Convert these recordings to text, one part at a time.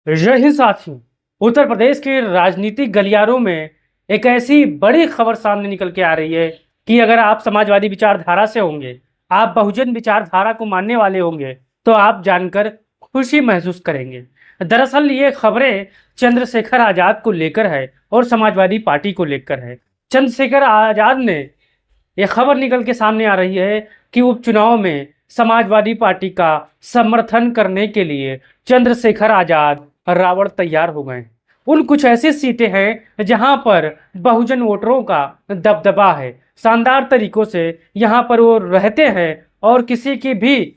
रही साथियों, उत्तर प्रदेश के राजनीतिक गलियारों में एक ऐसी बड़ी खबर सामने निकल के आ रही है कि अगर आप समाजवादी विचारधारा से होंगे, आप बहुजन विचारधारा को मानने वाले होंगे, तो आप जानकर खुशी महसूस करेंगे। दरअसल ये खबरें चंद्रशेखर आजाद को लेकर है और समाजवादी पार्टी को लेकर है। चंद्रशेखर आजाद ने यह खबर निकल के सामने आ रही है कि उपचुनाव में समाजवादी पार्टी का समर्थन करने के लिए चंद्रशेखर आजाद रावण तैयार हो गए हैं। उन कुछ ऐसी सीटें हैं जहां पर बहुजन वोटरों का दबदबा है। शानदार तरीकों से यहां पर वो रहते हैं और किसी की भी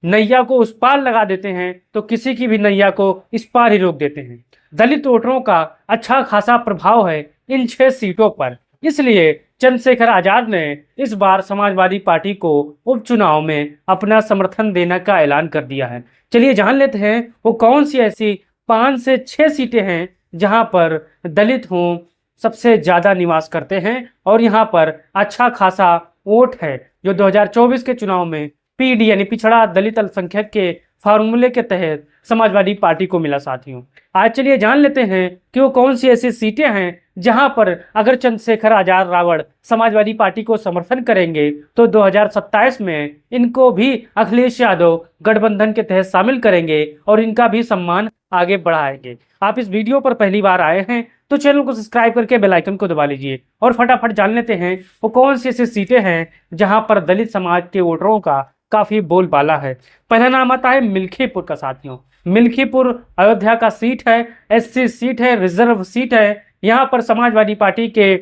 नैया को उस पार लगा देते हैं तो किसी की भी नैया को इस पार ही रोक देते हैं। दलित वोटरों का अच्छा खासा प्रभाव है इन 6 सीटों पर। इसलिए चंद्रशेखर आजाद ने इस बार समाजवादी पार्टी को उपचुनाव में अपना समर्थन देने का ऐलान कर दिया है। चलिए जान लेते हैं वो कौन सी ऐसी 5 से 6 सीटें हैं जहां पर दलित हों सबसे ज्यादा निवास करते हैं और यहां पर अच्छा खासा वोट है जो 2024 के चुनाव में पीडी यानी पिछड़ा दलित अल्पसंख्यक के फार्मूले के तहत समाजवादी पार्टी को मिला। साथियों, आज चलिए जान लेते हैं कि वो कौन सी ऐसी सीटें हैं जहां पर अगर चंद्रशेखर आजाद रावण समाजवादी पार्टी को समर्थन करेंगे तो 2027 में इनको भी अखिलेश यादव गठबंधन के तहत शामिल करेंगे और इनका भी सम्मान आगे बढ़ाएंगे। आप इस वीडियो पर पहली बार आए हैं तो चैनल को सब्सक्राइब करके बेल आइकन को दबा लीजिए और फटाफट जान लेते हैं वो कौन सी ऐसी सीटें हैं जहां पर दलित समाज के वोटरों का काफी बोलबाला है। पहला नाम आता है मिल्खीपुर का। साथियों, मिल्खीपुर अयोध्या का सीट है, एससी सीट है, रिजर्व सीट है। यहाँ पर समाजवादी पार्टी के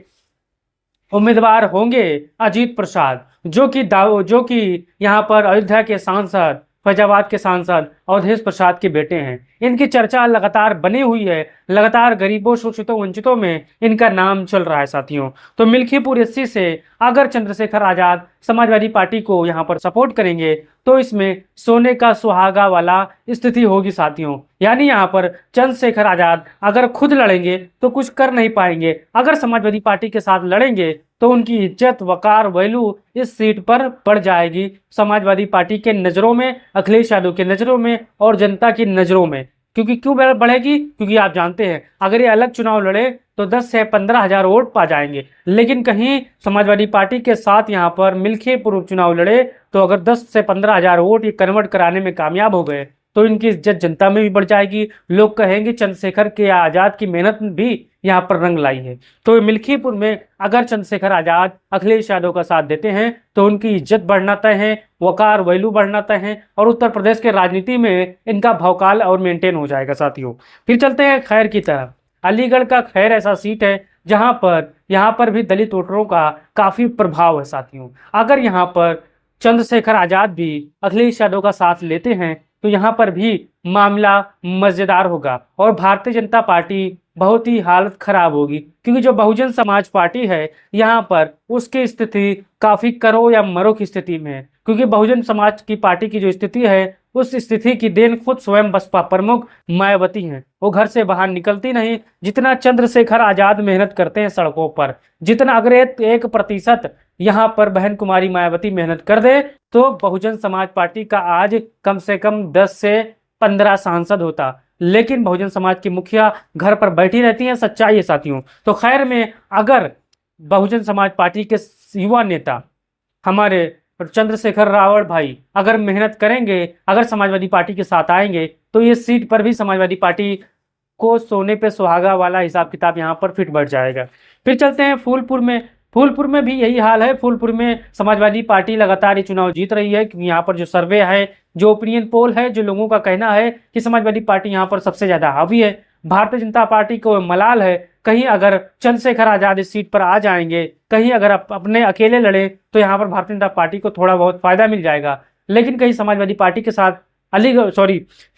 उम्मीदवार होंगे अजीत प्रसाद, जो कि यहाँ पर अयोध्या के सांसद, फैजाबाद के सांसद अवधेश प्रसाद के बेटे हैं। इनकी चर्चा लगातार बनी हुई है, लगातार गरीबों शोषितों वंचितों में इनका नाम चल रहा है। साथियों, तो मिल्खीपुर एससी से अगर चंद्रशेखर आजाद समाजवादी पार्टी को यहाँ पर सपोर्ट करेंगे तो इसमें सोने का सुहागा वाला स्थिति होगी। साथियों, यानी यहाँ पर चंद्रशेखर आजाद अगर खुद लड़ेंगे तो कुछ कर नहीं पाएंगे, अगर समाजवादी पार्टी के साथ लड़ेंगे तो उनकी इज्जत वकार वैल्यू इस सीट पर बढ़ जाएगी, समाजवादी पार्टी के नज़रों में, अखिलेश यादव के नज़रों में और जनता की नज़रों में। क्योंकि क्यों बढ़ेगी? क्योंकि आप जानते हैं अगर ये अलग चुनाव लड़े तो 10 से 15 हजार वोट पा जाएंगे, लेकिन कहीं समाजवादी पार्टी के साथ यहाँ पर मिल्खीपुर उपचुनाव लड़े तो अगर 10 से 15 हजार वोट ये कन्वर्ट कराने में कामयाब हो गए तो इनकी इज्जत जनता में भी बढ़ जाएगी। लोग कहेंगे चंद्रशेखर के आजाद की मेहनत भी यहाँ पर रंग लाई है। तो मिल्खीपुर में अगर चंद्रशेखर आजाद अखिलेश यादव का साथ देते हैं तो उनकी इज्जत बढ़ना तय है, वकार वैल्यू बढ़ना तय है और उत्तर प्रदेश के राजनीति में इनका भौकाल और मेंटेन हो जाएगा। साथियों, फिर चलते हैं खैर की तरफ। अलीगढ़ का खैर ऐसा सीट है जहां पर भी दलित वोटरों का काफी प्रभाव है। साथियों, अगर यहाँ पर चंद्रशेखर आजाद भी अखिलेश यादव का साथ लेते हैं तो यहाँ पर भी मामला मजेदार होगा और भारतीय जनता पार्टी बहुत ही हालत खराब होगी, क्योंकि जो बहुजन समाज पार्टी है यहाँ पर उसकी स्थिति काफी करो या मरो की स्थिति में है। क्योंकि बहुजन समाज की पार्टी की जो स्थिति है उस स्थिति की देन खुद स्वयं बसपा प्रमुख मायावती हैं। वो घर से बाहर निकलती नहीं। जितना चंद्रशेखर आजाद मेहनत करते हैं सड़कों पर, जितना अगर 1% यहाँ पर बहन कुमारी मायावती मेहनत कर दे तो बहुजन समाज पार्टी का आज कम से कम 10 से 15 सांसद होता, लेकिन बहुजन समाज की मुखिया घर पर बैठी रहती हैं। सच्चाई है। साथियों, तो खैर में अगर बहुजन समाज पार्टी के युवा नेता हमारे चंद्रशेखर रावण भाई अगर मेहनत करेंगे, अगर समाजवादी पार्टी के साथ आएंगे तो ये सीट पर भी समाजवादी पार्टी को सोने पे सुहागा वाला हिसाब किताब यहाँ पर फिट बढ़ जाएगा। फिर चलते हैं फूलपुर में। फूलपुर में भी यही हाल है। फूलपुर में समाजवादी पार्टी लगातार ये चुनाव जीत रही है, क्योंकि यहाँ पर जो सर्वे है, जो ओपिनियन पोल है, जो लोगों का कहना है कि समाजवादी पार्टी यहाँ पर सबसे ज्यादा हावी है। भारतीय जनता पार्टी को मलाल है कहीं अगर चंद्रशेखर आजाद इस सीट पर आ जाएंगे, कहीं अगर अपने अकेले लड़े तो यहाँ पर भारतीय जनता पार्टी को थोड़ा बहुत फायदा मिल जाएगा, लेकिन कहीं समाजवादी पार्टी के साथ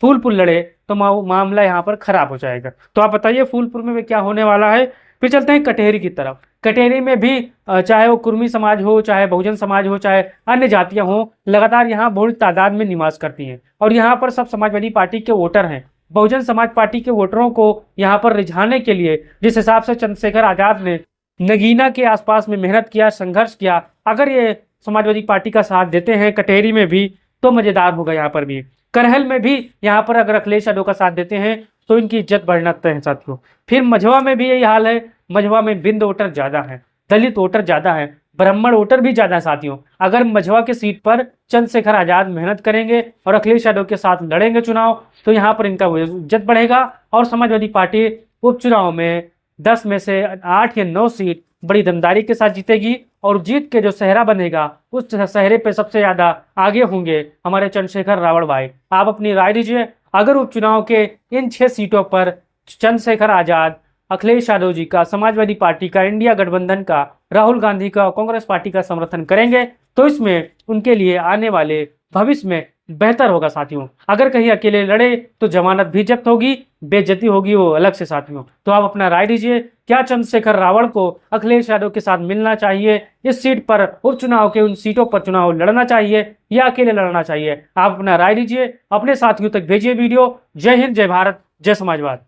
फूलपुर लड़े तो मामला यहाँ पर खराब हो जाएगा। तो आप बताइए फूलपुर में क्या होने वाला है। फिर चलते हैं कटेहरी की तरफ। कटेहरी में भी चाहे वो कुर्मी समाज हो, चाहे बहुजन समाज हो, चाहे अन्य जातियां हो, लगातार यहाँ बड़ी तादाद में निवास करती हैं और यहाँ पर सब समाजवादी पार्टी के वोटर हैं। बहुजन समाज पार्टी के वोटरों को यहाँ पर रिझाने के लिए जिस हिसाब से चंद्रशेखर आजाद ने नगीना के आसपास में मेहनत किया, संघर्ष किया, अगर ये समाजवादी पार्टी का साथ देते हैं कटेहरी में भी तो मजेदार होगा। यहाँ पर भी करहल में भी यहाँ पर अगर अखिलेश यादव का साथ देते हैं तो इनकी इज्जत बढ़ना तय है साथियों। फिर मझवा में भी यही हाल है। मझवा में बिंद वोटर ज़्यादा है, दलित वोटर ज़्यादा है, ब्राह्मण वोटर भी ज़्यादा है साथियों। अगर मझवा के सीट पर चंद्रशेखर आज़ाद मेहनत करेंगे और अखिलेश यादव के साथ लड़ेंगे चुनाव, तो यहाँ पर इनका इज्जत बढ़ेगा और समाजवादी पार्टी उपचुनाव में 10 में से 8 या 9 सीट बड़ी दमदारी के साथ जीतेगी और जीत के जो सेहरा बनेगा उस सेहरे पे सबसे ज़्यादा आगे होंगे हमारे चंद्रशेखर रावण भाई। आप अपनी राय दीजिए। अगर उपचुनाव के इन 6 सीटों पर चंद्रशेखर आज़ाद, अखिलेश यादव जी का, समाजवादी पार्टी का, इंडिया गठबंधन का, राहुल गांधी का, कांग्रेस पार्टी का समर्थन करेंगे तो इसमें उनके लिए आने वाले भविष्य में बेहतर होगा साथियों। अगर कहीं अकेले लड़े तो जमानत भी जब्त होगी, बेइज्जती होगी वो अलग से साथियों। तो आप अपना राय दीजिए, क्या चंद्रशेखर रावण को अखिलेश यादव के साथ मिलना चाहिए, इस सीट पर उपचुनाव के उन सीटों पर चुनाव लड़ना चाहिए या अकेले लड़ना चाहिए? आप अपना राय दीजिए, अपने साथियों तक भेजिए वीडियो। जय हिंद, जय भारत, जय समाजवाद।